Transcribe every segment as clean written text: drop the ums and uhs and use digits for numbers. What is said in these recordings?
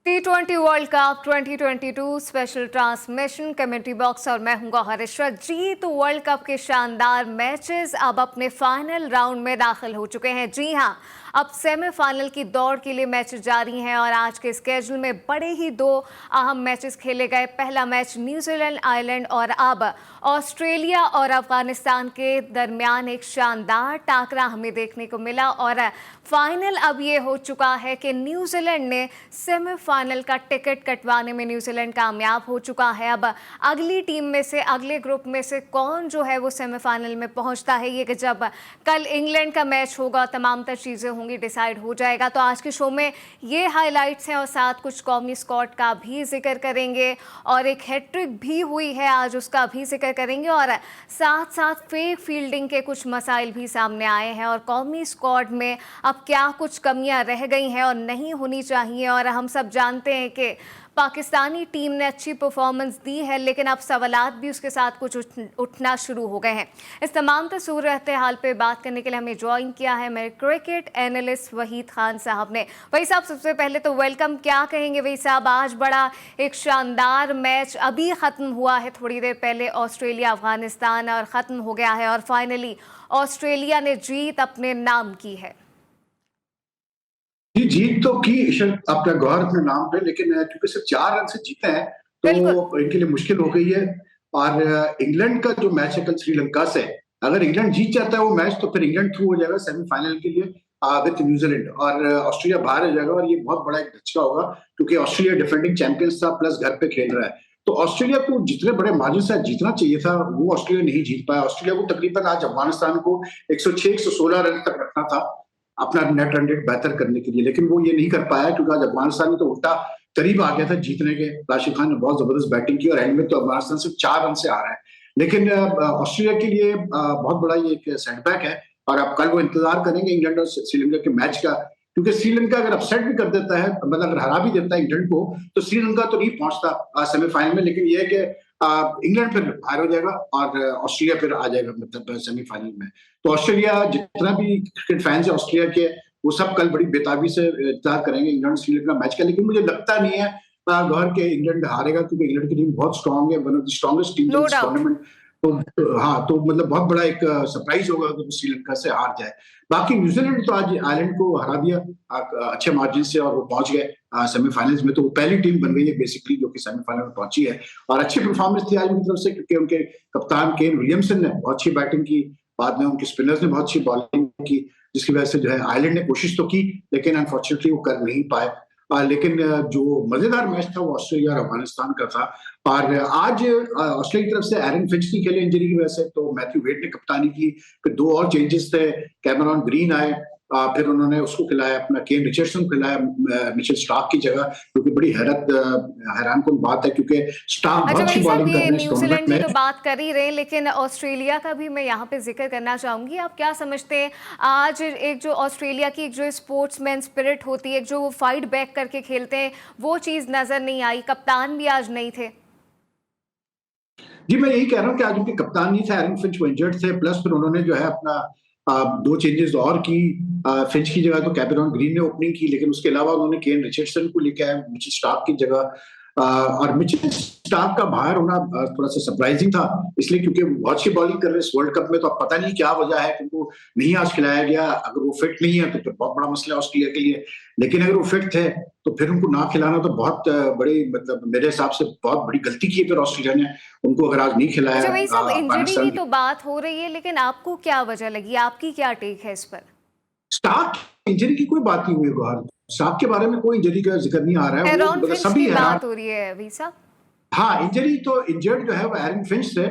T20 world cup 2022 special transmission commentary box और मैं हूं हरीश्वर जी। तो वर्ल्ड कप के शानदार मैचेस अब अपने फाइनल राउंड में दाखिल हो चुके हैं। जी हां, अब सेमीफाइनल की दौड़ के लिए मैच जारी हैं और आज के स्केड्यूल में बड़े ही दो अहम मैचेस खेले गए। पहला मैच न्यूजीलैंड आयरलैंड और अब ऑस्ट्रेलिया और अफगानिस्तान के दरमियान एक शानदार टाकरा हमें देखने को मिला और फाइनल अब ये हो चुका है कि न्यूजीलैंड ने सेमीफाइनल का टिकट कटवाने में न्यूजीलैंड कामयाब हो चुका है। अब अगली टीम में से, अगले ग्रुप में से कौन जो है वो सेमीफाइनल में पहुंचता है, ये कि जब कल इंग्लैंड का मैच होगा तमाम तर चीज़ें होंगी, डिसाइड हो जाएगा। तो आज के शो में ये हाइलाइट्स हैं और साथ कुछ कौमी स्क्वाड का भी जिक्र करेंगे और एक हैट्रिक भी हुई है आज, उसका भी जिक्र करेंगे और साथ साथ फेक फील्डिंग के कुछ मसाइल भी सामने आए हैं और कौमी स्क्वाड में अब क्या कुछ कमियां रह गई हैं और नहीं होनी चाहिए। और हम सब जानते हैं कि पाकिस्तानी टीम ने अच्छी परफॉर्मेंस दी है, लेकिन अब सवालात भी उसके साथ कुछ उठना शुरू हो गए हैं। इस तमाम सूरत हाल पे बात करने के लिए हमें ज्वाइन किया है मेरे क्रिकेट एनालिस्ट वहीद खान साहब ने। वही साहब, सबसे पहले तो वेलकम। क्या कहेंगे वही साहब, आज बड़ा एक शानदार मैच अभी ख़त्म हुआ है थोड़ी देर पहले, ऑस्ट्रेलिया अफगानिस्तान, और ख़त्म हो गया है और फाइनली ऑस्ट्रेलिया ने जीत अपने नाम की है। जी, जीत तो की अपना गौर अपने नाम पे, लेकिन क्योंकि सिर्फ 4 रन से जीते हैं तो इनके लिए मुश्किल हो गई है। और इंग्लैंड का जो मैच है कल श्रीलंका से, अगर इंग्लैंड जीत जाता है वो मैच तो फिर इंग्लैंड थ्रू हो जाएगा सेमीफाइनल के लिए विद न्यूजीलैंड, और ऑस्ट्रेलिया बाहर हो जाएगा। और ये बहुत बड़ा एक धचका होगा क्योंकि ऑस्ट्रेलिया डिफेंडिंग चैंपियंस था, प्लस घर पे खेल रहा है। तो ऑस्ट्रेलिया को जितने बड़े मार्जिन से जीतना चाहिए था वो ऑस्ट्रेलिया नहीं जीत पाया। ऑस्ट्रेलिया को तकरीबन आज अफगानिस्तान को 106-116 रन तक रखना था अपना नेट रन रेट बेहतर करने के लिए, लेकिन वो ये नहीं कर पाया क्योंकि आज अफगानिस्तान ने तो उल्टा करीब आ गया था जीतने के। राशिद खान ने बहुत जबरदस्त बैटिंग की और एंड में तो अफगानिस्तान सिर्फ 4 रन से आ रहा है। लेकिन ऑस्ट्रेलिया के लिए बहुत बड़ा ये एक सेटबैक है और अब कल वो इंतजार करेंगे इंग्लैंड और श्रीलंका के मैच का, क्योंकि श्रीलंका अगर अपसेट भी कर देता है, मतलब अगर हरा भी देता है इंग्लैंड को, तो श्रीलंका तो नहीं पहुंचता सेमीफाइनल में। लेकिन यह है कि इंग्लैंड फिर बाहर हो जाएगा और ऑस्ट्रेलिया फिर आ जाएगा मतलब सेमीफाइनल में। तो ऑस्ट्रेलिया, जितना भी क्रिकेट फैंस है ऑस्ट्रेलिया के, वो सब कल बड़ी बेताबी से इंतजार करेंगे इंग्लैंड श्रीलंका मैच का। लेकिन मुझे लगता नहीं है गौर के इंग्लैंड हारेगा, क्योंकि इंग्लैंड की टीम बहुत स्ट्रांग है, one of the strongest team in tournament. तो हाँ, तो मतलब बहुत बड़ा एक सरप्राइज होगा अगर श्रीलंका से हार जाए। बाकी न्यूजीलैंड तो आज आयरलैंड को हरा दिया अच्छे मार्जिन से और वो पहुंच गए सेमीफाइनल्स में। तो वो पहली टीम बन गई है बेसिकली जो कि सेमीफाइनल में पहुंची है और अच्छी परफॉर्मेंस थी आज उनकी तरफ से, क्योंकि उनके कप्तान केन विलियमसन ने बहुत अच्छी बैटिंग की, बाद में उनके स्पिनर्स ने बहुत अच्छी बॉलिंग की, जिसकी वजह से जो है आयरलैंड ने कोशिश तो की लेकिन अनफॉर्चुनेटली वो कर नहीं पाए। लेकिन जो मजेदार मैच था वो ऑस्ट्रेलिया और अफगानिस्तान का था। और आज ऑस्ट्रेलिया की तरफ से एरन फिंच नहीं खेले इंजरी की वजह से, तो मैथ्यू वेड ने कप्तानी की। फिर 2 और चेंजेस थे, कैमरॉन ग्रीन आए, फिर उन्होंने उसको खिलाया, अपना केन रिचर्डसन खिलाया मिचेल स्टार्क की जगह, क्योंकि बड़ी हैरानकुन बात है क्योंकि स्टार्क बहुत अच्छी बॉलिंग कर रहे हैं इस टूर्नामेंट में। तो बात कर ही रहे, लेकिन ऑस्ट्रेलिया का भी मैं यहाँ पे जिक्र करना चाहूंगी। आप क्या समझते हैं, आज एक जो ऑस्ट्रेलिया की एक जो स्पोर्ट्समैन स्पिरिट होती है, जो वो फाइट बैक करके खेलते हैं, वो चीज नजर नहीं आई। कप्तान भी आज नहीं थे। जी, मैं यही कह रहा हूँ कि आज उनके कप्तान नहीं थे, एरन फिंच वो इंजर्ड थे, प्लस फिर उन्होंने जो है अपना 2 चेंजेस और की। फिंच की जगह तो कैमरॉन ग्रीन ने ओपनिंग की, लेकिन उसके अलावा उन्होंने केन रिचर्डसन को लेके आए मिचेल स्टार्क की जगह। और मिचेल स्टार्क का बाहर होना थोड़ा सा सरप्राइजिंग था, इसलिए क्योंकि वो बहुत अच्छी बॉलिंग कर रहे हैं इस वर्ल्ड कप में। तो अब पता नहीं क्या वजह है कि उनको नहीं आज खिलाया गया। अगर वो फिट नहीं है तो फिर बहुत बड़ा मसला है ऑस्ट्रेलिया के लिए, लेकिन अगर वो फिट थे तो फिर उनको ना खिलाना तो बहुत बड़ी, मतलब मेरे हिसाब से बहुत बड़ी गलती की है फिर ऑस्ट्रेलिया ने, उनको अगर आज नहीं खिलाया। इंजरी की तो बात हो रही है, लेकिन आपको क्या वजह लगी, आपकी क्या टेक है इस पर? स्टार्क इंजरी की कोई बात नहीं हुई गौर, स्टार्क के बारे में कोई इंजरी का जिक्र नहीं आ रहा है, सभी बात हो रही है अभी साहब। हाँ, इंजरी तो इंजर्ड जो है वो एरन फिंच थे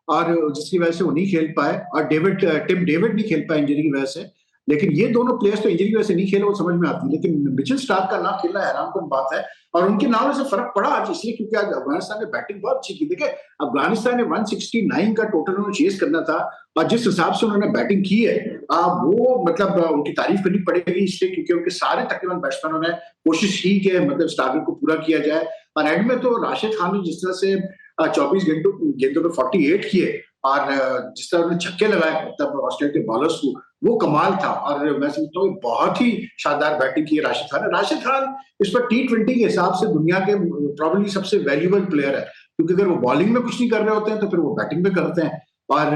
और जिसकी वजह से वो नहीं खेल पाए, और टिम डेविड नहीं खेल पाए इंजरी की वजह से। लेकिन ये दोनों प्लेयर्स तो इंजरी की वजह से नहीं खेले, वो समझ में आती है, लेकिन मिचेल स्टार्क का ना खेलना हैरानकुन बात है। और उनके नाम से फर्क पड़ा आज इसलिए क्योंकि आज अफगानिस्तान ने बैटिंग बहुत अच्छी की। देखिए, अफगानिस्तान ने 169 का टोटल उन्होंने चेस करना था और जिस हिसाब से उन्होंने बैटिंग की है वो मतलब उनकी तारीफ करनी पड़ेगी, इसलिए क्योंकि उनके सारे तकरीबन बैट्समैनों ने कोशिश की कि मतलब इस टारगेट को पूरा किया जाए। और एंड में तो राशिद खान ने जिस तरह से 24 गेंदों में 48 किए और जिस तरह उन्होंने छक्के लगाए मतलब ऑस्ट्रेलिया के बॉलर्स को, वो कमाल था। और मैं समझता हूँ बहुत ही शानदार बैटिंग की है राशिद खान ने। राशिद खान इस पर T20 के हिसाब से दुनिया के प्रॉब्लली सबसे वैल्यूएबल प्लेयर है, क्योंकि अगर वो बॉलिंग में कुछ नहीं कर रहे होते हैं तो फिर वो बैटिंग में करते हैं, और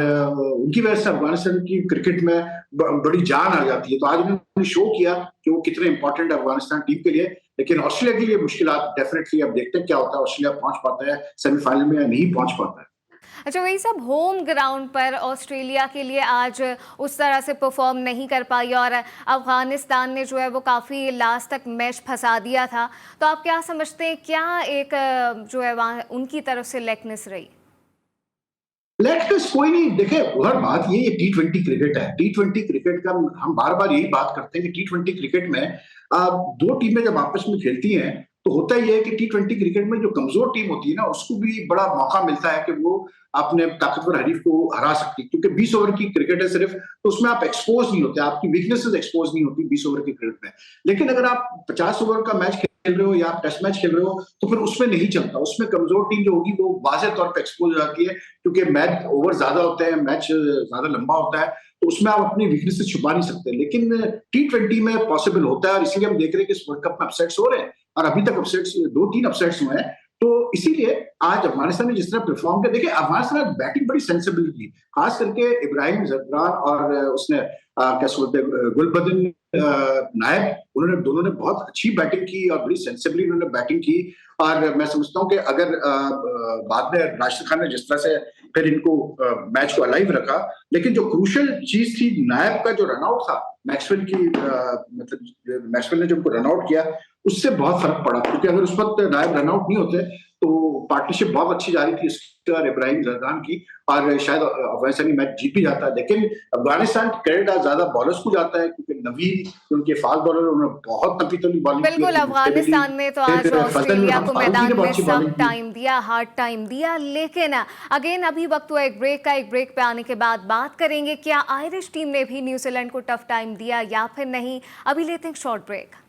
उनकी वजह से अफगानिस्तान की क्रिकेट में बड़ी जान आ जाती है। तो आज उन्होंने शो किया कि वो कितने इंपॉर्टेंट है अफगानिस्तान टीम के लिए। लेकिन ऑस्ट्रेलिया के लिए मुश्किलात डेफिनेटली, अब देखते हैं क्या होता है, ऑस्ट्रेलिया पहुंच पाता है सेमीफाइनल में या नहीं पहुंच पाता है। अच्छा, वही सब होम ग्राउंड पर ऑस्ट्रेलिया के लिए आज उस तरह से परफॉर्म नहीं कर पाई और अफगानिस्तान ने जो है वो काफ़ी लास्ट तक मैच फंसा दिया था। तो आप क्या समझते हैं, क्या एक जो है वहाँ उनकी तरफ से लेकनेस रही? लेटस कोई नहीं देखे, हर बात ये T20 क्रिकेट है। T20 क्रिकेट का हम बार बार यही बात करते हैं कि T20 क्रिकेट में दो टीमें जब आपस में खेलती हैं तो होता ही है कि T20 क्रिकेट में जो कमजोर टीम होती है ना, उसको भी बड़ा मौका मिलता है कि वो अपने ताकतवर हरीफ को हरा सकती है, क्योंकि 20 ओवर की क्रिकेट है सिर्फ, तो उसमें आप एक्सपोज नहीं होते, आपकी वीकनेसेस एक्सपोज नहीं होती 20 ओवर की क्रिकेट में। लेकिन अगर आप 50 ओवर का मैच खेल रहे हो या आप टेस्ट मैच खेल रहे हो तो फिर उसमें नहीं चलता, उसमें कमजोर टीम जो होगी वो वाज़ेह तौर पे एक्सपोज हो जाती है, क्योंकि मैच ओवर ज्यादा होते हैं, मैच ज्यादा लंबा होता है, तो उसमें आप अपनी वीकनेस से छुपा नहीं सकते। लेकिन T20 में पॉसिबल होता है, और इसीलिए हम देख रहे हैं कि इस वर्ल्ड कप में अपसेट्स हो रहे हैं, और अभी तक अपसेट्स 2-3 अपसेट्स हुए हैं। तो इसीलिए आज अफगानिस्तान ने जिस तरह परफॉर्म किया, देखिए अफगानिस्तान ने बैटिंग बड़ी सेंसिबल की, खास करके इब्राहिम जफरान और उसने कैसे बोलते हैं गुलबदन नायब, उन्होंने दोनों ने बहुत अच्छी बैटिंग की और बड़ी सेंसिबली उन्होंने बैटिंग की। और मैं समझता हूँ कि अगर बाद में राशिद खान ने जिस तरह से फिर इनको मैच को अलाइव रखा, लेकिन जो क्रूशियल चीज थी नायब का जो रनआउट था मैक्सवेल की, मतलब मैक्सवेल ने जो उनको रनआउट किया उससे बहुत फर्क पड़ा, क्योंकि अगर उस वक्त नायब रनआउट नहीं होते तो पार्टनरशिप बहुत अच्छी जा रही थी इसकी और इब्राहिम जरदान की, और शायद अफगानिस्तान मैच जीत भी जाता है। लेकिन अफगानिस्तान क्रेडिट ज्यादा बॉलर्स को जाता है, क्योंकि नवीन उनके फास्ट बॉलर, उन्होंने बहुत तपी-तपी बॉलिंग की। बिल्कुल, अफगानिस्तान ने तो आज ऑस्ट्रेलिया को मैदान में सब टाइम दिया, हार्ड टाइम दिया। लेकिन अगेन अभी वक्त हुआ एक ब्रेक का। एक ब्रेक पे आने के बाद बात करेंगे क्या आयरिश टीम ने भी न्यूजीलैंड को टफ टाइम दिया या फिर नहीं। अभी लेते हैं शॉर्ट ब्रेक।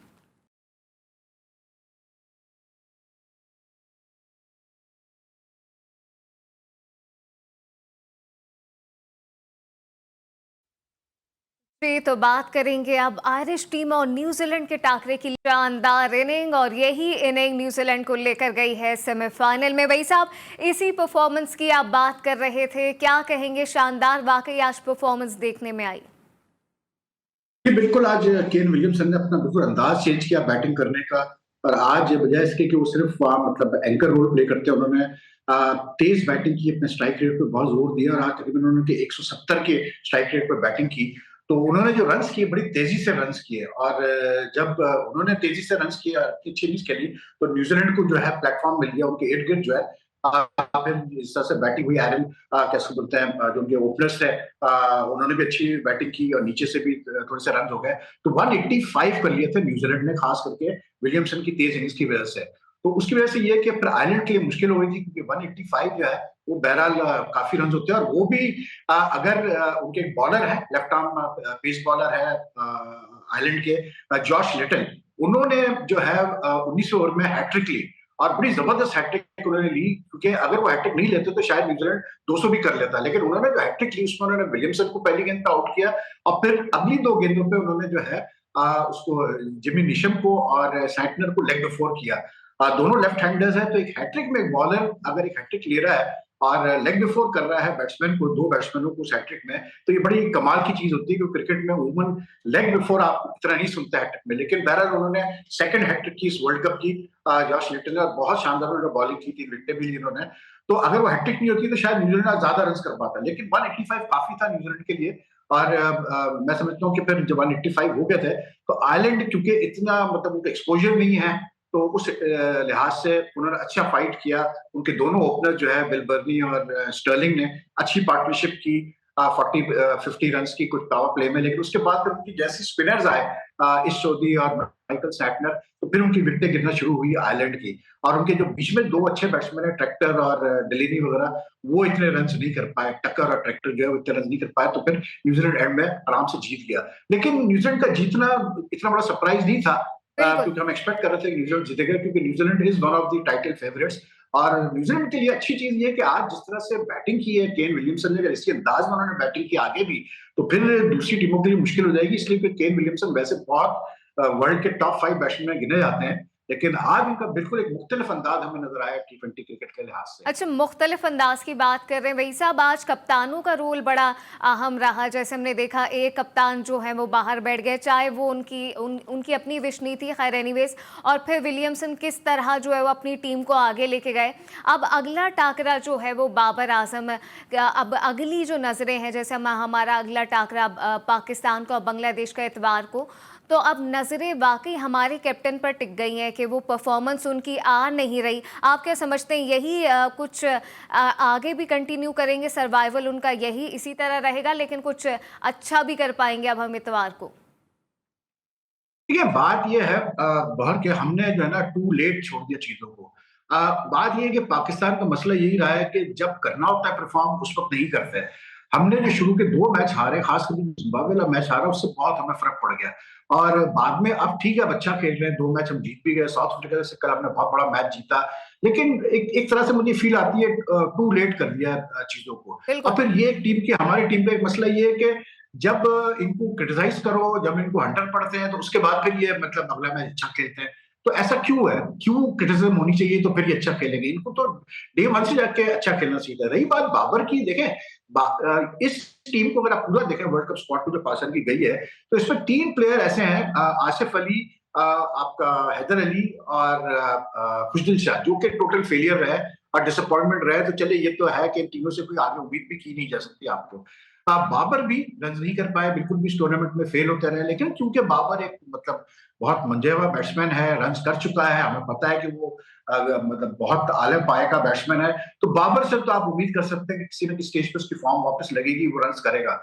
तो बात करेंगे अब आयरिश टीम और न्यूजीलैंड के टाकरे की शानदार इनिंग, और यही इनिंग न्यूजीलैंड को लेकर गई है सेमीफाइनल में। वही साहब, इसी परफॉर्मेंस की आप बात कर रहे थे, क्या कहेंगे, शानदार वाकई आज परफॉर्मेंस देखने में आई? बिल्कुल, आज केन विलियमसन ने अपना बिल्कुल अंदाज चेंज किया बैटिंग करने का, और आज बजाय इसके कि वो सिर्फ मतलब एंकर रोल प्ले करते हैं, उन्होंने तेज बैटिंग की, अपने स्ट्राइक रेट पे बहुत जोर दिया, और आज तकरीबन उन्होंने 170 के स्ट्राइक रेट पर बैटिंग की। तो उन्होंने जो रन्स किए बड़ी तेजी से रन्स किए, और जब उन्होंने तेजी से रन्स किए, अच्छी इनिंग्स खेली, तो न्यूजीलैंड को जो है प्लेटफॉर्म मिल गया, उनके इर्द गिर्द जो है फिर इस तरह से बैटिंग हुई। एरन कैसे बोलते हैं जो उनके ओपनर्स है, उन्होंने भी अच्छी बैटिंग की, और नीचे से भी थोड़े से रन हो गए। तो 185 कर लिए थे न्यूजीलैंड ने, खास करके विलियमसन की तेज इनिंग्स की वजह से। तो उसकी वजह से ये कि फिर आयरलैंड के लिए मुश्किल हो गई थी, क्योंकि 185 जो है वो बहरहाल काफी रन होते हैं, और वो भी अगर उनके एक बॉलर है, लेफ्ट आर्म पेस बॉलर है आयरलैंड के जॉश लिटल, उन्होंने जो है 19 ओवर में हैट्रिक ली, और बड़ी जबरदस्त हैट्रिक उन्होंने ली, क्योंकि अगर वो हैट्रिक नहीं लेते तो शायद न्यूजीलैंड 200 भी कर लेता। लेकिन उन्होंने जो हैट्रिक ली उसमें उन्होंने विलियमसन को पहली गेंद पे आउट किया, और फिर अगली 2 गेंदों पे उन्होंने जो है उसको जिमी निशम को और सैंटनर को लेग बिफोर किया। दोनों लेफ्ट हैंडर्स हैं, तो एक हैट्रिक में एक बॉलर अगर एक हैट्रिक ले रहा है और लेग बिफोर कर रहा है बैट्समैन को, 2 बैट्समैनों को हैट्रिक में, तो ये बड़ी कमाल की चीज होती है, क्योंकि क्रिकेट में उमूमन लेग बिफोर आप इतना नहीं सुनते हैट्रिक में। लेकिन बहरहाल उन्होंने सेकंड हैट्रिक की इस वर्ल्ड कप की, जॉश लिटल ने बहुत शानदार उन्होंने बॉलिंग की थी, विकेटें भी ली उन्होंने। तो अगर वो हैट्रिक नहीं होती तो शायद न्यूजीलैंड ज्यादा रन कर पाता, लेकिन 185 काफी था न्यूजीलैंड के लिए। और मैं समझता हूँ कि फिर जब 185 हो गए थे तो आयरलैंड क्योंकि इतना मतलब उनका एक्सपोजर नहीं है, तो उस लिहाज से उन्होंने अच्छा फाइट किया। उनके दोनों ओपनर जो है बिल बर्नी और स्टर्लिंग ने अच्छी पार्टनरशिप की, 40-50 रन की कुछ पावर प्ले में। लेकिन उसके बाद फिर उनकी जैसे स्पिनर्स आए, इस चौधरी और माइकल सैटनर, तो फिर उनकी विकेटें गिरना शुरू हुई आयरलैंड की। और उनके जो बीच में 2 अच्छे बैट्समैन है, ट्रैक्टर और डिलीनी वगैरह, वो इतने रन नहीं कर पाए, टक्कर और ट्रैक्टर जो है वो इतने रन नहीं कर पाए, तो फिर न्यूजीलैंड एंड में आराम से जीत गया। लेकिन न्यूजीलैंड का जीतना इतना बड़ा सरप्राइज नहीं था, क्योंकि हम एक्सपेक्ट कर रहे थे कि न्यूजीलैंड जीतेगा, क्योंकि New Zealand is one of the title favourites, और न्यूजीलैंड के लिए अच्छी चीज ये कि आज जिस तरह से बैटिंग की है केन विलियमसन ने, अगर इसी अंदाज में उन्होंने बैटिंग की आगे भी, तो फिर दूसरी टीमों के लिए मुश्किल हो जाएगी। इसलिए कि केन विलियमसन वैसे बहुत वर्ल्ड के टॉप 5 बैट्समैन में गिने जाते हैं, लेकिन आज उनका बिल्कुल एक मुख्तलिफ अंदाज हमें नजर आया T20 क्रिकेट के लिहाज से। अच्छा, मुख्तलिफ अंदाज की बात कर रहे हैं वही साहब, आज कप्तानों का रोल बड़ा अहम रहा। जैसे हमने देखा एक कप्तान जो है वो बाहर बैठ गए, चाहे वो उनकी अपनी विश नहीं थी, खैर एनीवेज, और फिर विलियमसन किस तरह जो है वो अपनी टीम को आगे लेके गए। अब अगला टाकरा जो है वो बाबर आजम, अब अगली जो नज़रें हैं, जैसे हमारा अगला टाकरा पाकिस्तान को और बांग्लादेश का इतवार को, तो अब नज़रें वाकई हमारे कैप्टन पर टिक गई हैं कि वो परफॉर्मेंस उनकी आ नहीं रही। आप क्या समझते हैं, यही कुछ आगे भी कंटिन्यू करेंगे, सर्वाइवल उनका यही इसी तरह रहेगा, लेकिन कुछ अच्छा भी कर पाएंगे अब हम इतवार को? ठीक है, बात ये है बहर के हमने जो है ना टू लेट छोड़ दिया चीजों को। बात ये है कि पाकिस्तान का मसला यही रहा है कि जब करना होता है परफॉर्म उस वक्त नहीं करते। हमने जो शुरू के 2 मैच हारे, खासकर जिम्बाब्वे वाला मैच हारा, उससे बहुत हमें फर्क पड़ गया। और बाद में अब ठीक है, अब अच्छा खेल रहे हैं, 2 मैच हम जीत भी गए। साउथ अफ्रीका से कल हमने बहुत बड़ा मैच जीता, लेकिन एक तरह से मुझे फील आती है टू लेट कर दिया चीजों को। और फिर ये टीम की, हमारी टीम का एक मसला ये है कि जब इनको क्रिटिसाइज करो, जब इनको हंटर पड़ते हैं, तो उसके बाद फिर ये मतलब अगला मैच अच्छा खेलते हैं। तो ऐसा क्यों है? क्यों क्रिटिसिज्म होनी चाहिए तो फिर ये अच्छा खेलेंगे? इनको तो डे 1 से जाके अच्छा खेलना चाहिए। रही बात बाबर की, देखें इस टीम को अगर आप पूरा देखें वर्ल्ड कप स्क्वाड को जो पाकिस्तान की गई है, तो इसमें 3 प्लेयर ऐसे हैं, आसिफ अली, आपका हैदर अली और खुशदिल शाह, जो कि टोटल फेलियर रहे और डिसअपॉइंटमेंट रहे। तो चले, ये तो है कि इन तीनों से कोई आगे उम्मीद भी की नहीं जा सकती आपको। बाबर भी रन नहीं कर पाए, बिल्कुल भी इस टूर्नामेंट में फेल होते रहे, लेकिन क्योंकि बाबर एक मतलब बहुत मंजेवा बैट्समैन है, रन कर चुका है, हमें पता है कि वो मतलब बहुत आले पाए का बैट्समैन है, तो बाबर से तो आप उम्मीद कर सकते हैं कि किसी न किसी स्टेज पे उसकी फॉर्म वापस लगेगी, वो रन करेगा।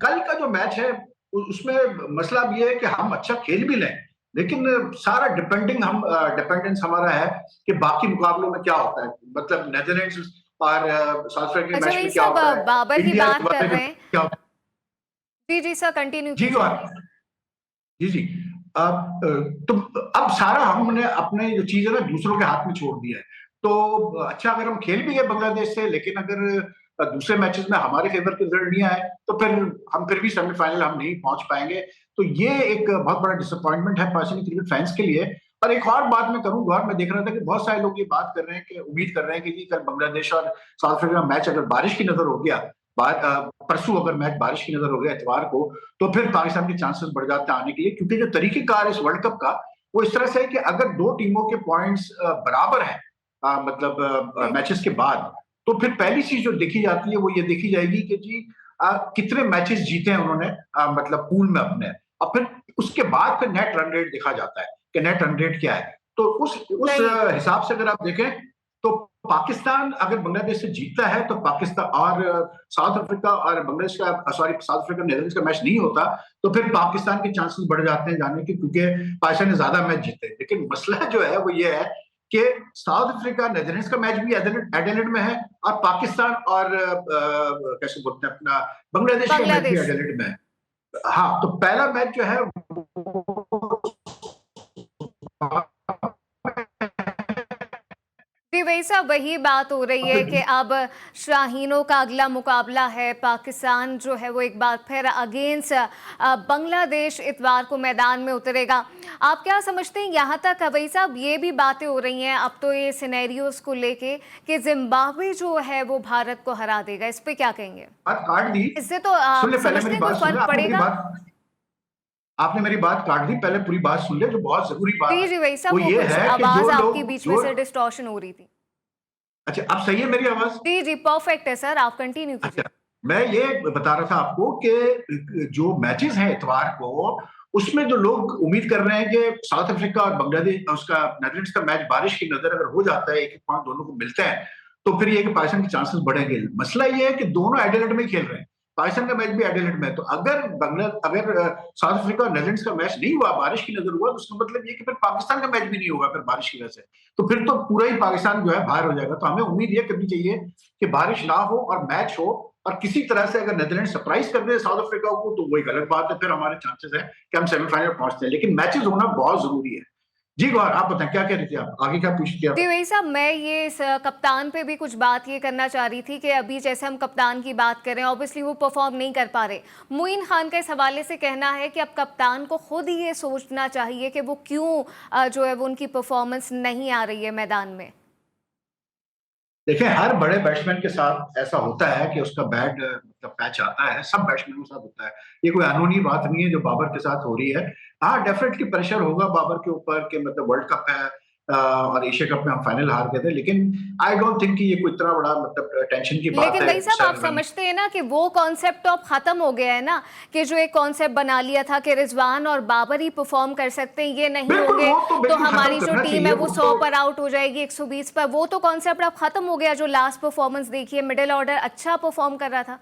कल का जो मैच है उसमें मसला ये है कि हम अच्छा खेल भी लें, लेकिन सारा डिपेंडेंस हमारा है कि बाकी मुकाबलों में क्या होता है, मतलब नीदरलैंड्स और साउथ अफ्रीका के मैच में क्या होता है, बाबर की इंडिया बात कर रहे हैं। क्या होता जी जी सर, कंटिन्यू है। जी जी, अब तो अब सारा हमने अपने जो चीज है ना दूसरों के हाथ में छोड़ दिया है। तो अच्छा, अगर हम खेल भी गए बांग्लादेश से, लेकिन अगर दूसरे मैचेस में हमारे फेवर के रिजल्ट नहीं आए, तो फिर हम फिर भी सेमीफाइनल हम नहीं पहुंच पाएंगे। तो ये एक बहुत बड़ा डिसअपॉइंटमेंट है पाकिस्तानी क्रिकेट फैंस के लिए। और एक और बात मैं करूं, गौर मैं देख रहा था कि बहुत सारे लोग ये बात कर रहे हैं कि उम्मीद कर रहे हैं कि जी कल बांग्लादेश और साउथ अफ्रीका का मैच अगर बारिश की नजर हो गया, परसों अगर मैच बारिश की नजर हो गया इतवार को, तो फिर पाकिस्तान के चांसेस बढ़ जाते हैं आने के लिए, क्योंकि जो तरीकेकार इस वर्ल्ड कप का वो इस तरह से है कि अगर 2 टीमों के पॉइंट्स बराबर हैं, मतलब मैचेस के बाद, तो फिर पहली चीज जो देखी जाती है वो ये देखी जाएगी कि जी कितने मैचेस जीते हैं उन्होंने, मतलब पूल में अपने, और फिर उसके बाद फिर नेट रन रेट देखा जाता है कि नेट रन रेट क्या है। तो उस हिसाब से अगर आप देखें तो पाकिस्तान अगर बांग्लादेश से जीतता है, तो पाकिस्तान और साउथ अफ्रीका और बांग्लादेश का, सॉरी साउथ अफ्रीका नीदरलैंड्स का मैच नहीं होता, तो फिर पाकिस्तान के चांसेस बढ़ जाते हैं जाने के, क्योंकि पाकिस्तान ने ज्यादा मैच जीते। लेकिन मसला जो है वो ये है कि साउथ अफ्रीका नीदरलैंड्स का मैच भी एडिलेड में है, और पाकिस्तान और कैसे बोलते हैं अपना बांग्लादेश का मैच भी एडिलेड में है। हाँ, तो पहला मैच जो है जी वही साहब, वही बात हो रही है कि अब शाहीनों का अगला मुकाबला है, पाकिस्तान जो है वो एक बार फिर अगेंस्ट बांग्लादेश इतवार को मैदान में उतरेगा। आप क्या समझते हैं, यहाँ तक वही साहब ये भी बातें हो रही हैं अब तो ये सिनेरियोस को लेके कि जिम्बाब्वे जो है वो भारत को हरा देगा, इस पे क्या कहेंगे? काट दी इससे तो समझते हैं कोई फर्क पड़ेगा? आपने मेरी बात काट दी, पहले पूरी बात सुन ले, जो बहुत जरूरी बात जी जी वही साहब, वो ये है कि आवाज आपकी बीच में से डिस्टॉर्शन हो रही थी। अच्छा, अब सही है मेरी आवाज? जी जी परफेक्ट है सर, आप कंटिन्यू कीजिए। अच्छा, मैं ये बता रहा था आपको कि जो मैचेस हैं इतवार को, उसमें जो लोग उम्मीद कर रहे हैं कि साउथ अफ्रीका और बांग्लादेश, उसका नीदरलैंड्स का मैच बारिश की नजर अगर हो जाता है, 1-1 पॉइंट दोनों को मिलते हैं, तो फिर ये कि पाकिस्तान के चांसेस बढ़ेंगे। मसला ये है कि दोनों एडिलेड में खेल रहे हैं, पाकिस्तान का मैच भी एडिलेड में है, तो अगर साउथ अफ्रीका और नीदरलैंड्स का मैच नहीं हुआ, बारिश की नजर हुआ, तो उसका मतलब ये कि फिर पाकिस्तान का मैच भी नहीं होगा फिर बारिश की वजह से, तो फिर तो पूरा ही पाकिस्तान जो है बाहर हो जाएगा। तो हमें उम्मीद ये करनी चाहिए कि बारिश ना हो और मैच हो, और किसी तरह से अगर नीदरलैंड सरप्राइज कर दे साउथ अफ्रीका को, तो वही गलत बात है, फिर हमारे चांसेस है कि हम सेमीफाइनल पहुंचते हैं। लेकिन मैचेस होना बहुत जरूरी है। जी गौर, आप बताएं क्या कह रही थी आप, आगे क्या पूछी थी आप? जी वही साहब, मैं ये कप्तान पे भी कुछ बात ये करना चाह रही थी कि अभी जैसे हम कप्तान की बात करें, ऑब्वियसली वो परफॉर्म नहीं कर पा रहे। मोइन खान का इस हवाले से कहना है कि अब कप्तान को खुद ही ये सोचना चाहिए कि वो क्यों जो है वो उनकी परफॉर्मेंस नहीं आ रही है मैदान में। देखिए, हर बड़े बैट्समैन के साथ ऐसा होता है कि उसका बैड मतलब पैच आता है, सब बैट्समैनों के साथ होता है। ये कोई कानूनी बात नहीं है जो बाबर के साथ हो रही है। हाँ, डेफिनेटली प्रेशर होगा बाबर के ऊपर कि मतलब वर्ल्ड कप है और एशिया कप में हम फाइनल हार गए थे, लेकिन आई डोंट थिंक कि ये कोई इतना बड़ा मतलब टेंशन की बात लेकिन है। भाई साहब, आप समझते हैं ना कि वो कॉन्सेप्ट तो अब खत्म हो गया है ना, कि जो एक कॉन्सेप्ट बना लिया था कि रिजवान और बाबर ही परफॉर्म कर सकते हैं, ये नहीं बिल्कुल, होंगे वो तो तो बिल्कुल खत्म हमारी जो करना टीम चाहिए, है वो वो 100 तो पर आउट हो जाएगी, 120 पर। वो तो कॉन्सेप्ट अब खत्म हो गया। जो लास्ट परफॉर्मेंस देखिए, मिडिल ऑर्डर अच्छा परफॉर्म कर रहा था।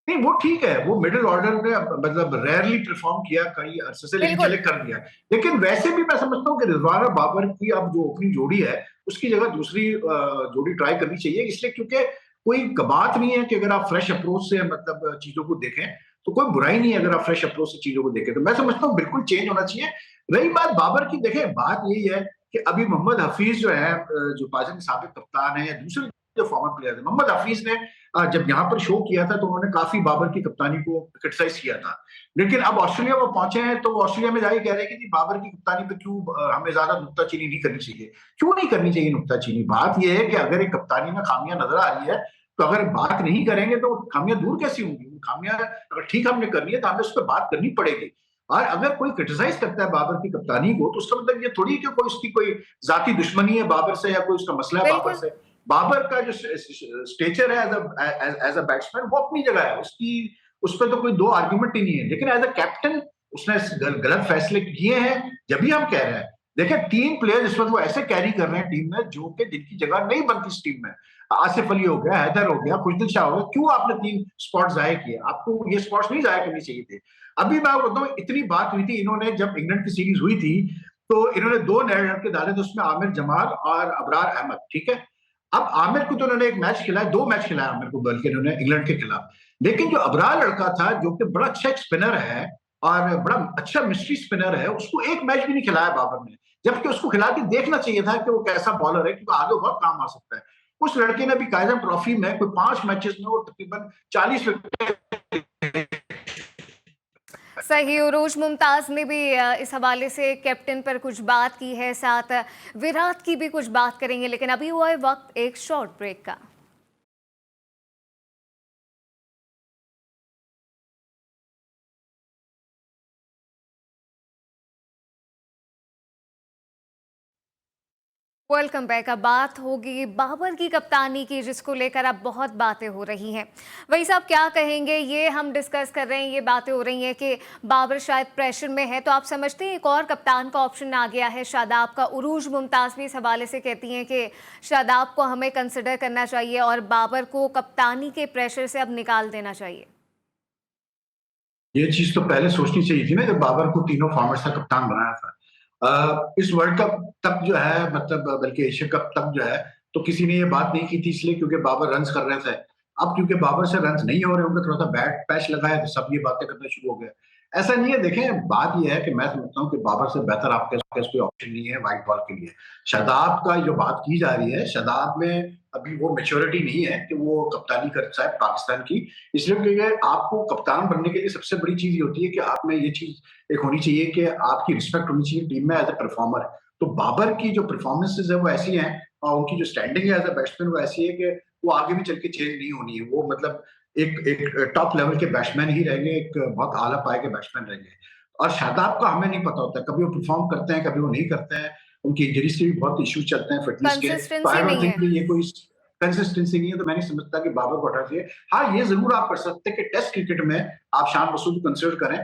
नहीं, वो ठीक है, वो मिडिल ऑर्डर ने मतलब रेयरली परफॉर्म किया कई अरसे से, लेकिन बिल्कुल। चले कर दिया। लेकिन वैसे भी मैं समझता हूँ कि रिजवान और बाबर की अब जो ओपनिंग जोड़ी है, उसकी जगह दूसरी जोड़ी ट्राई करनी चाहिए, इसलिए क्योंकि कोई बात नहीं है कि अगर आप फ्रेश अप्रोच से मतलब चीजों को देखें, तो कोई बुराई नहीं है अगर आप फ्रेश अप्रोच से चीजों को देखें। तो मैं समझता हूँ बिल्कुल चेंज होना चाहिए। रही बात बाबर की, देखें बात यही है कि अभी मोहम्मद हफीज जो है, जो पाकिस्तान के साबिक कप्तान है, या दूसरे जो फॉर्मर प्लेयर है, मोहम्मद हफीज ने जब यहाँ पर शो किया था तो उन्होंने काफी बाबर की कप्तानी को क्रिटिसाइज किया था। लेकिन अब ऑस्ट्रेलिया वो पहुंचे हैं तो वो ऑस्ट्रेलिया में जाके कह रहे हैं कि जी बाबर की कप्तानी पे क्यों हमें ज्यादा नुक्ताचीनी नहीं करनी चाहिए। क्यों नहीं करनी चाहिए नुक्ताचीनी? बात यह है कि अगर एक कप्तानी में खामियां नजर आ रही है, तो अगर बात नहीं करेंगे तो खामियां दूर कैसी होंगी? खामियां अगर ठीक हमने करनी है तो हमें उस पर बात करनी पड़ेगी। और अगर कोई क्रिटिसाइज करता है बाबर की कप्तानी को, तो उसका मतलब ये थोड़ी कि कोई उसकी कोई जाती दुश्मनी है बाबर से, या कोई उसका मसला है बाबर बिल्कुल। से। बाबर का जो स्टेचर है एज अ बैट्समैन, वो अपनी जगह है, उसकी उस पर तो कोई दो आर्ग्यूमेंट ही नहीं है। लेकिन एज अ कैप्टन उसने गलत फैसले किए हैं, जब भी हम कह रहे हैं। देखिए, 3 प्लेयर इस वक्त वो ऐसे कैरी कर रहे हैं टीम में जो कि जिनकी जगह नहीं बनती इस टीम में। आसिफ अली हो गया, हैदर हो गया, खुशदिल शाह हो गया। क्यों आपने 3 स्पॉट जाए किए? आपको ये स्पॉट्स नहीं जाया करनी चाहिए थे। अभी मैं आपको बताऊं, इतनी बात हुई थी, इन्होंने जब इंग्लैंड की सीरीज हुई थी तो इन्होंने 2 नए लड़के डाले थे, उसमें आमिर जमाल और अबरार अहमद, ठीक है। अब आमिर को तो उन्होंने एक मैच खिलाया, 2 मैच खिलाया आमिर को बल्कि इन्होंने इंग्लैंड के खिलाफ। लेकिन जो अबरार लड़का था, जो कि बड़ा अच्छा एक स्पिनर है और बड़ा अच्छा मिस्ट्री स्पिनर है, उसको एक मैच भी नहीं खिलाया बाबर ने। जबकि उसको खिला के देखना चाहिए था कि वो कैसा बॉलर है, क्योंकि आगे बहुत काम आ सकता है। उस लड़के ने भी कायदम ट्रॉफी में कोई 5 मैचेस में वो तकरीबन 40 विकेट। सही। उरूज मुमताज ने भी इस हवाले से कैप्टन पर कुछ बात की है, साथ विराट की भी कुछ बात करेंगे, लेकिन अभी हुआ है वक्त एक शॉर्ट ब्रेक का। Welcome back. अब बात होगी बाबर की कप्तानी की, जिसको लेकर अब बहुत बातें हो रही हैं। वही साहब, क्या कहेंगे? ये हम डिस्कस कर रहे हैं, ये बातें हो रही हैं कि बाबर शायद प्रेशर में है, तो आप समझते हैं एक और कप्तान का ऑप्शन आ गया है शादाब का? उरूज मुमताज भी इस हवाले से कहती हैं कि शादाब को हमें कंसिडर करना चाहिए और बाबर को कप्तानी के प्रेशर से अब निकाल देना चाहिए। ये चीज तो पहले सोचनी चाहिए थी ना, जब बाबर को तीनों फॉर्मेट का कप्तान बनाया था। इस वर्ल्ड कप तक जो है, मतलब बल्कि एशिया कप तक जो है, तो किसी ने ये बात नहीं की थी, इसलिए क्योंकि बाबर रन्स कर रहे थे। अब क्योंकि बाबर से रन्स नहीं हो रहे होंगे, थोड़ा सा बैट पैच लगा है, तो सब ये बातें करना शुरू हो गए। ऐसा नहीं है। देखें, बात यह है कि मैं समझता हूँ कि बाबर से बेहतर आपके पास कोई ऑप्शन नहीं है व्हाइट बॉल के लिए। शादाब का जो बात की जा रही है, शादाब में अभी वो मेच्योरिटी नहीं है कि वो कप्तानी कर सकता है पाकिस्तान की। इसलिए क्योंकि आपको कप्तान बनने के लिए सबसे बड़ी चीज ये होती है कि आप में ये चीज एक होनी चाहिए कि आपकी रिस्पेक्ट होनी चाहिए टीम में एज ए परफॉर्मर। तो बाबर की जो परफॉर्मेंसेज है वो ऐसी हैं, और उनकी जो स्टैंडिंग है एज ए बैट्समैन वो ऐसी है कि वो आगे भी चल के चेंज नहीं होनी है। वो मतलब एक एक टॉप लेवल के बैट्समैन ही रहेंगे, एक बहुत आला पाए के बैट्समैन रहेंगे। और शादाब का हमें नहीं पता होता है, कभी वो परफॉर्म करते हैं, कभी वो नहीं करते हैं। उनकी इंजरीज के भी बहुत इश्यूज चलते हैं, फिटनेस के। तो आई कंसिस्टेंसी डोंट नहीं है। थिंक कि ये कोई कंसिस्टेंसी नहीं है, तो मैं नहीं समझता कि बाबर को हटाना चाहिए। हाँ, ये जरूर आप कर सकते हैं कि टेस्ट क्रिकेट में आप शान मसूद को कंसिडर करें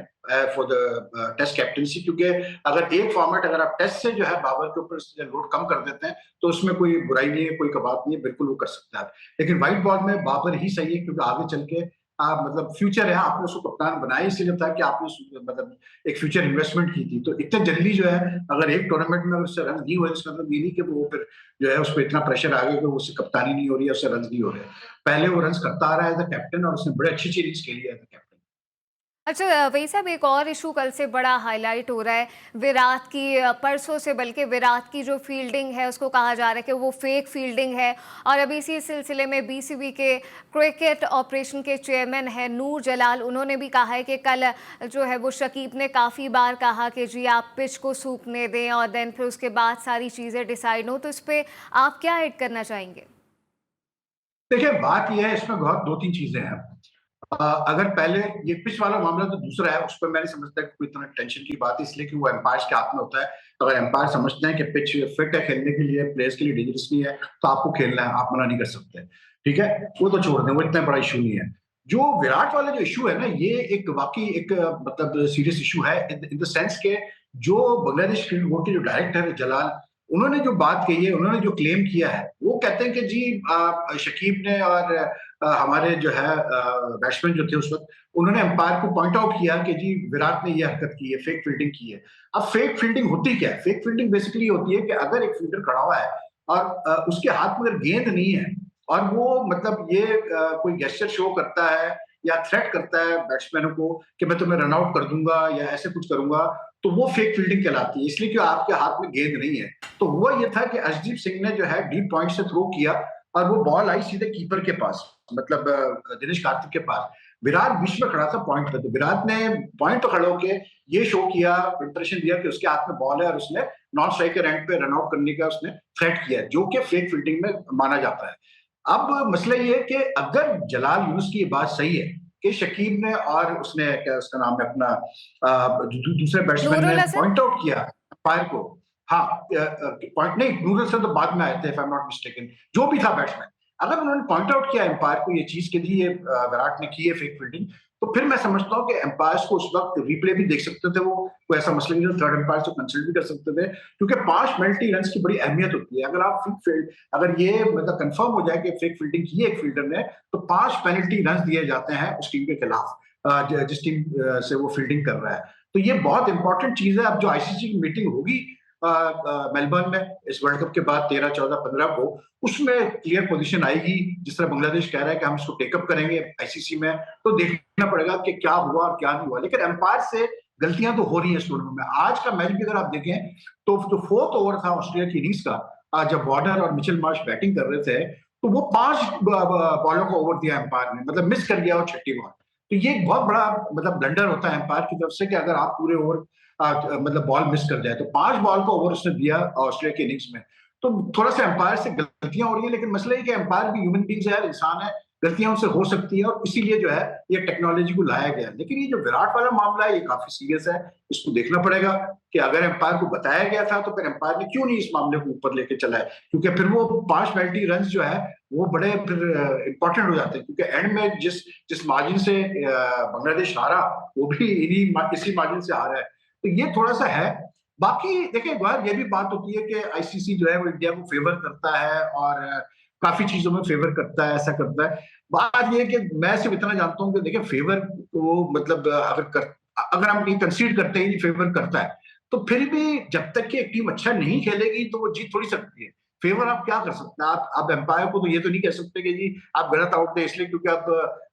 फॉर द टेस्ट कैप्टनसी, क्योंकि अगर एक फॉर्मेट अगर आप टेस्ट से जो है बाबर के ऊपर लोड कम कर देते हैं, तो उसमें कोई बुराई नहीं है, कोई कबात नहीं है, बिल्कुल वो कर सकते हैं आप। लेकिन व्हाइट बॉल में बाबर ही सही है, क्योंकि आगे चल के आप मतलब फ्यूचर है, आपने उसको कप्तान बनाया इसलिए था कि आपने मतलब एक फ्यूचर इन्वेस्टमेंट की थी। तो इतने जल्दी जो है, अगर एक टूर्नामेंट में उससे रन नहीं हुए, इसका मतलब ये नहीं कि वो फिर जो है उस पर इतना प्रेशर आ गया कि उससे कप्तानी नहीं हो रही है, उससे रन नहीं हो रहे। पहले वो रन करता आ रहा है एज अ कैप्टन, और उसने बड़े अच्छी चीज खेली है एज अ कैप्टन। अच्छा वही साहब, एक और इशू कल से बड़ा हाईलाइट हो रहा है विराट की, परसों से बल्कि विराट की जो फील्डिंग है उसको कहा जा रहा है कि वो फेक फील्डिंग है। और अभी इसी सिलसिले में बीसीबी के क्रिकेट ऑपरेशन के चेयरमैन हैं नूर जलाल, उन्होंने भी कहा है कि कल जो है वो शकीब ने काफ़ी बार कहा कि जी आप पिच को सूखने दें और देन फिर उसके बाद सारी चीज़ें डिसाइड हो। तो इस पर आप क्या ऐड करना चाहेंगे? देखिए, बात यह है, इसमें बहुत दो तीन चीजें हैं। अगर पहले ये पिच वाला मामला तो दूसरा है, उस पर मैं नहीं समझता कि कोई इतना टेंशन की बात है, इसलिए कि वो एम्पायर्स के हाथ में होता है। तो अगर एम्पायर समझते हैं कि पिच फिट है खेलने के लिए, प्लेयर्स के लिए डेंजरस नहीं है, तो आपको खेलना है, आप मना नहीं कर सकते। ठीक है, वो तो छोड़ दें, वो इतना बड़ा इशू नहीं है। जो विराट वाला जो इशू है ना, ये एक वाकई एक मतलब सीरियस इशू है, इन द सेंस के जो बांग्लादेश फील्ड बोर्ड के जो डायरेक्टर है जलाल, उन्होंने जो बात कही है, उन्होंने जो क्लेम किया है, वो कहते हैं कि जी शकीब ने और हमारे जो है बैट्समैन जो थे उस वक्त, उन्होंने अंपायर को पॉइंट आउट किया कि जी विराट ने ये हरकत की है, फेक फील्डिंग की है। अब फेक फील्डिंग होती क्या है? फेक फील्डिंग बेसिकली होती है कि अगर एक फील्डर खड़ा हुआ है और उसके हाथ में अगर गेंद नहीं है और वो मतलब ये कोई गेस्चर शो करता है या थ्रेट करता है बैट्समैनों को कि मैं तुम्हें रन आउट कर दूंगा या ऐसे कुछ करूंगा, तो वो फेक फील्डिंग कहलाती है, इसलिए कि आपके हाथ में गेंद नहीं है। तो हुआ ये था कि अर्शदीप सिंह ने जो है डीप पॉइंट से थ्रो किया और वो बॉल आई सीधे कीपर के पास, मतलब दिनेश कार्तिक के पास। विराट बीच में खड़ा था पॉइंट पे, तो विराट ने पॉइंट पे खड़े होके ये शो किया, इंप्रेशन दिया कि उसके हाथ में बॉल है और उसने नॉन स्ट्राइकर एंड पे रन आउट करने का उसने थ्रेट किया, जो कि फेक फील्डिंग में माना जाता है। अब मसला ये है कि अगर जलाल यूनुस की ये बात सही है कि शकीब ने और उसने क्या उसका नाम है अपना दूसरे बैट्समैन ने नूरुल हसन। पॉइंट आउट किया अंपायर को। हाँ, पॉइंट नहीं, नूरुल हसन तो बाद में आए थे if I am not mistaken, जो भी था बैट्समैन, अगर उन्होंने पॉइंट आउट किया एम्पायर को ये चीज के लिए विराट ने की है फेक फील्डिंग, तो फिर मैं समझता हूँ कि एम्पायर्स को उस वक्त रिप्ले भी देख सकते थे, वो कोई ऐसा मसला नहीं था, थर्ड एम्पायर से कंसल्ट भी कर सकते थे, क्योंकि 5 पेनल्टी रन की बड़ी अहमियत होती है। अगर आप फील्ड अगर ये मतलब कंफर्म हो जाए कि फेक फील्डिंग की है एक फील्डर ने, तो 5 पेनल्टी रन दिए जाते हैं उस टीम के खिलाफ जिस टीम से वो फील्डिंग कर रहा है। तो ये बहुत इंपॉर्टेंट चीज है। अब जो आईसीसी की मीटिंग होगी मेलबर्न में इस वर्ल्ड कप के बाद 13, 14, 15 को, उसमें क्लियर पोजीशन आएगी। जिस तरह बांग्लादेश कह रहा है कि हम इसको टेकअप करेंगे आईसीसी में, तो देखना पड़ेगा कि क्या हुआ और क्या नहीं हुआ। लेकिन एम्पायर से गलतियां तो हो रही हैं इस टूर्नामेंट में। आज का मैच भी अगर आप देखें तो जो फोर्थ ओवर था ऑस्ट्रेलिया की इनिंग्स का, जब वार्नर और मिचेल मार्श बैटिंग कर रहे थे, तो वो 5 बॉलों का ओवर दिया एम्पायर ने, मतलब मिस कर गया वो छठी बॉल। तो ये एक बहुत बड़ा मतलब ब्लंडर होता है एम्पायर की तरफ से कि अगर आप पूरे ओवर मतलब बॉल मिस कर जाए, तो 5 बॉल का ओवर उसने दिया ऑस्ट्रेलिया के इनिंग्स में। तो थोड़ा सा एम्पायर से गलतियां हो रही है, लेकिन मसला ये कि एम्पायर भी ह्यूमन बींग्स है, इंसान है, गलतियां उनसे हो सकती है, और इसीलिए जो है ये टेक्नोलॉजी को लाया गया। लेकिन ये जो विराट वाला मामला है ये काफी सीरियस है, इसको देखना पड़ेगा कि अगर एम्पायर को बताया गया था तो फिर एम्पायर ने क्यों नहीं इस मामले को ऊपर लेके चला है, क्योंकि फिर वो 5 पेनल्टी रन जो है वो बड़े फिर इंपॉर्टेंट हो जाते हैं, क्योंकि एंड में जिस जिस मार्जिन से बांग्लादेश हारा, वो भी इसी मार्जिन से हारा है। तो ये थोड़ा सा है। बाकी देखिए बार ये भी बात होती है कि आईसीसी जो है वो इंडिया को फेवर करता है और काफी चीजों में फेवर करता है, ऐसा करता है। बात ये है कि मैं सिर्फ इतना जानता हूँ कि देखिए फेवर वो मतलब अगर हम कहीं कंसीड करते हैं फेवर करता है, तो फिर भी जब तक कि एक टीम अच्छा नहीं खेलेगी तो वो जीत थोड़ी सकती है। फेवर आप क्या कर सकते हैं? आप एम्पायर को तो ये तो नहीं कह सकते कि जी आप गलत आउट दे इसलिए क्योंकि आप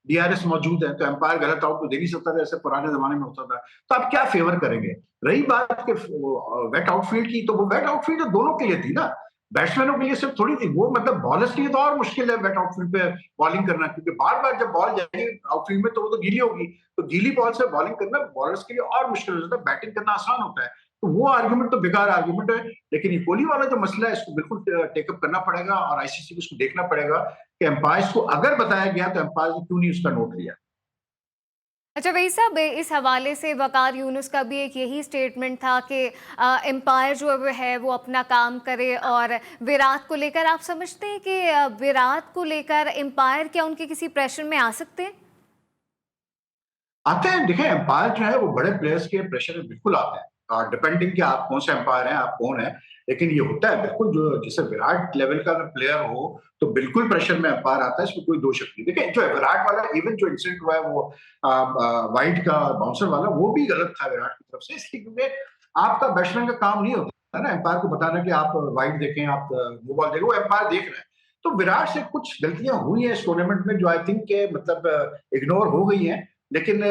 डीआरएस मौजूद है, तो एम्पायर गलत आउट तो दे नहीं सकता था, जैसे पुराने जमाने में होता था। तो आप क्या फेवर करेंगे? रही बात के वेट आउटफील्ड की, तो वो वेट आउटफील्ड तो दोनों के लिए थी ना, बैट्समैनों के लिए सिर्फ थोड़ी थी वो, मतलब बॉलर्स के लिए तो और मुश्किल है वेट आउटफील्ड पे बॉलिंग करना, क्योंकि बार बार जब बॉल जाएगी आउटफील्ड में तो वो तो गीली होगी, तो गीली बॉल से बॉलिंग करना बॉलर्स के लिए और मुश्किल हो जाता है, बैटिंग करना आसान होता है। तो वो आर्ग्यूमेंट तो बेकार आर्ग्यूमेंट है। लेकिन ये कोहली वाला जो मसला है इसको बिल्कुल टेकअप करना पड़ेगा और आईसीसी को इसको देखना पड़ेगा कि एम्पायर्स को अगर बताया गया तो एम्पायर्स ने क्यों नहीं उसका नोट लिया। अच्छा वही साहब, इस हवाले से वकार यूनुस का भी एक यही स्टेटमेंट था कि एम्पायर जो है वो अपना काम करे। और विराट को लेकर आप समझते हैं कि विराट को लेकर एम्पायर क्या उनके किसी प्रेशर में आ सकते हैं? आते हैं, देखें एम्पायर जो है वो बड़े प्लेयर्स के प्रेशर में बिल्कुल आते हैं, डिपेंडिंग कि आप कौन से एम्पायर हैं, आप कौन है। लेकिन ये होता है बिल्कुल, जो जैसे विराट लेवल का अगर प्लेयर हो तो बिल्कुल प्रेशर में एम्पायर आता है, इसमें कोई दो शक नहीं। देखिए जो विराट वाला इवन जो इंसिडेंट हुआ है वो वाइड का बाउंसर वाला, वो भी गलत था विराट की तरफ से, इसलिए क्योंकि आपका बैट्समैन का काम नहीं होता है ना एम्पायर को बताना कि आप वाइड देखें, आप नो बॉल देखें, वो एम्पायर देख रहे हैं। तो विराट से कुछ गलतियां हुई हैं इस टूर्नामेंट में जो आई थिंक के मतलब इग्नोर हो गई हैं, लेकिन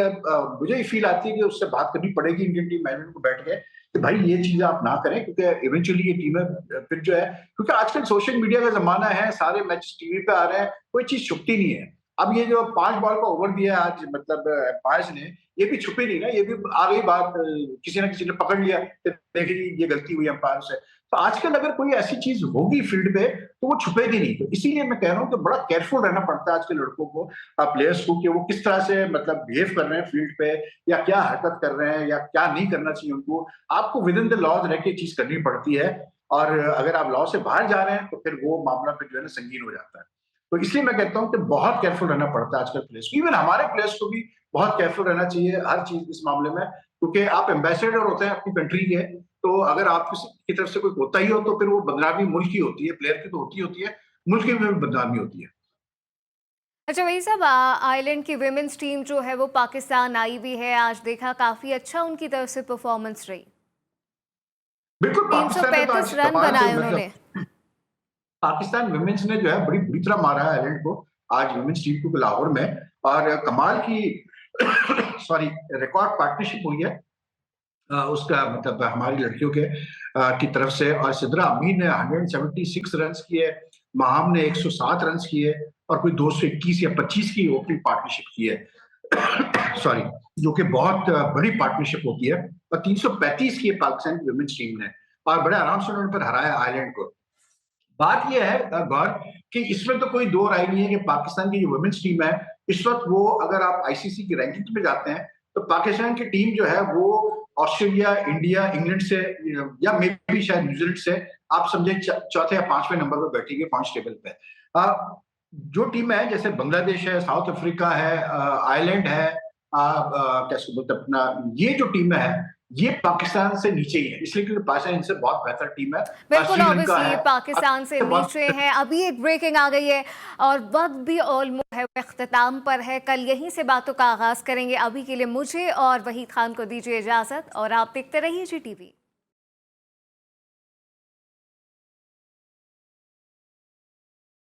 मुझे ये फील आती है कि उससे बात करनी पड़ेगी इंडियन टीम मैनेजमेंट को बैठ के कि भाई ये चीजें आप ना करें, क्योंकि इवेंचुअली ये टीमें फिर जो है, क्योंकि आजकल सोशल मीडिया का जमाना है, सारे मैच टीवी पे आ रहे हैं, कोई चीज छुपती नहीं है। अब ये जो 5 बॉल का ओवर दिया आज मतलब एम्पायर्स ने, ये भी छुपी नहीं ना, ये भी आ गई बात, किसी ना किसी ने पकड़ लिया, देखिए ये गलती हुई एम्पायर से। तो आजकल अगर कोई ऐसी चीज होगी फील्ड पे तो वो छुपेगी नहीं। तो इसीलिए मैं कह रहा हूँ कि बड़ा केयरफुल रहना पड़ता है आज के लड़कों को, प्लेयर्स को, कि वो किस तरह से मतलब बिहेव कर रहे हैं फील्ड पे, या क्या हरकत कर रहे हैं या क्या नहीं करना चाहिए उनको। आपको विद इन द लॉज रह के चीज करनी पड़ती है, और अगर आप लॉ से बाहर जा रहे हैं तो फिर वो मामला फिर जो है ना संगीन हो जाता है। तो इसलिए मैं कहता हूँ कि बहुत केयरफुल रहना पड़ता है आजकल प्लेयर्स को, इवन हमारे प्लेयर्स को भी बहुत केयरफुल रहना चाहिए हर चीज इस मामले में, क्योंकि आप एम्बेसडर होते हैं अपनी कंट्री के। तो अगर आपकी तरफ से कोई होता ही हो तो फिर वो बदनामी मुल्क की होती है, प्लेयर की तो होती है, मुल्क की भी बदनामी होती है। अच्छा वही साहब, आयरलैंड की विमेंस टीम जो है वो पाकिस्तान आई भी है, आज देखा काफी अच्छा उनकी तरफ से परफॉर्मेंस रही। बिल्कुल, पाकिस्तान ने तो 335 आज रन कमाल के बनाए उन्होंने। मतलब पाकिस्तान विमेंस ने जो है बड़ी बुरी तरह मारा है आयरलैंड को आज विमेंस टीम को लाहौर में, और कमाल की सॉरी रिकॉर्ड पार्टनरशिप हुई है उसका मतलब हमारी लड़कियों के की तरफ से। और सिद्रा अमीन ने 176 रन किए, महाम ने 107 रन किए, और कोई 221 या 25 की ओपनिंग पार्टनरशिप की है सॉरी, जो कि बहुत बड़ी पार्टनरशिप होती है। और 335 की पाकिस्तान की वुमेन्स टीम ने, और बड़े आराम से उन्होंने पर हराया आयरलैंड को। बात यह है गौर कि इसमें तो कोई दो राय नहीं है कि पाकिस्तान की जो वुमेन्स टीम है इस वक्त, वो अगर आप आईसीसी की रैंकिंग में जाते हैं तो पाकिस्तान की टीम जो है वो ऑस्ट्रेलिया, इंडिया, इंग्लैंड से, या मे भी शायद न्यूजीलैंड से, आप समझे चौथे या पांचवें नंबर पर बैठी है पॉइंट्स टेबल पे। जो टीम है जैसे बांग्लादेश है, साउथ अफ्रीका है, आयरलैंड है, कैसे बोलते अपना, ये जो टीम है ये पाकिस्तान से नीचे ही है, इसलिए क्योंकि पाकिस्तान इनसे बहुत बेहतर टीम है। बिल्कुल, श्रीलंका है ऑब्वियसली पाकिस्तान से नीचे हैं। अभी एक ब्रेकिंग आ गई है और वक्त भी ऑलमोस्ट है, इख्तिताम पर है। कल यहीं से बातों का आगाज करेंगे। अभी के लिए मुझे और वहीद खान को दीजिए इजाजत, और आप देखते रहिए जी टीवी।